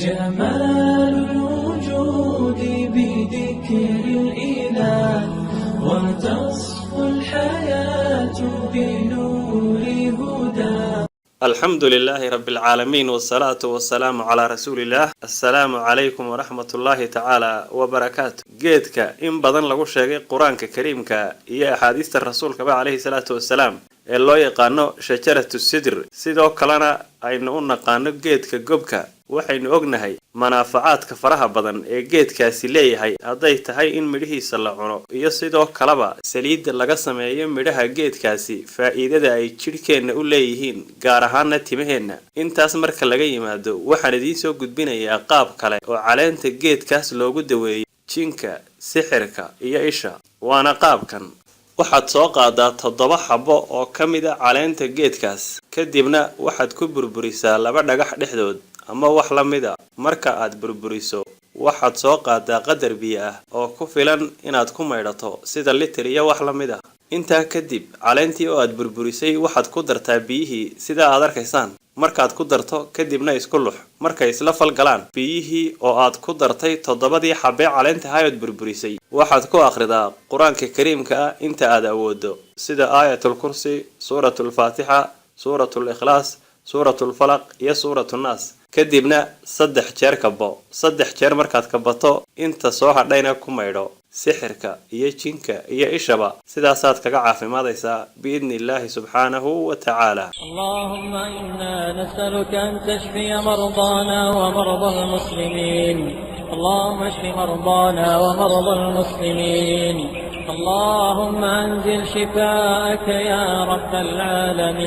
جمال الوجود بذكر الإله، وتصفو الحياة بنور هدى. الحمد لله رب العالمين والصلاة والسلام على رسول الله. السلام عليكم ورحمة الله تعالى وبركاته. جيدك إن بدن لغو شيغي قرآنك كريمك إيا أحاديث الرسول كبا عليه الصلاة والسلام اللو يقانو شجرة السدر سيدو كلانا aynu u naqaano geedka gobka waxaynu ognahay manaafacaadka faraha badan ee geedkaasi leeyahay haday tahay in midhihiisa la cuno iyo sidoo kaleba saliid laga sameeyo midhaha geedkaasi faa'iidada ay jirkeena u leeyihiin gaar ahaan timaheena. intaas marka laga yimaado waxaan idin soo gudbinayaa qaab kale oo caleenta geedkaas loogu daweeyo jinka, sixirka iyo isha. waana qaabkan: waxaad soo qaadaa 7 xabo oo kamid ah caleenta geedkaas, kadibna waxaad ku burburisaa 2 dhagax dhexdood ama wax la mid ah. marka aad burburiso waxaad soo qaadaa qadar biyo ah oo ku filan inaad ku maydhato sida litir iyo wax la mid ah. intaa kadib caleentii oo aad burburisay waxaad ku dartaa biyihii sida aad arkaysaan. markaad ku darto kadibna isku lux. markay isla falgalaan biyihii oo aad ku dartay 7 xabbe caleenta hayad burburisay waxaad ku akhridaa quraanka kariimka ah inta aad awoodo sida aayatul kursi, suuratul faatiha, suuratul ikhlaas, suuratul falaq iyo suuratul naas. kadibna 3 jeer kabo. 3 jeer markaad kabato inta soo hadhayna ku maydho sixirka iyo jinka iyo ishaba sidaasaad kaga caafimaadaysaa biidni Illaahi subhanahu wa ta'ala. Allahumma inna nas'aluka an tashfiya mardana wa marda al-muslimin. Allahumma ashfi mardana wa marda al-muslimin. Allahumma anzil shifaa'aka ya rabbal alamin.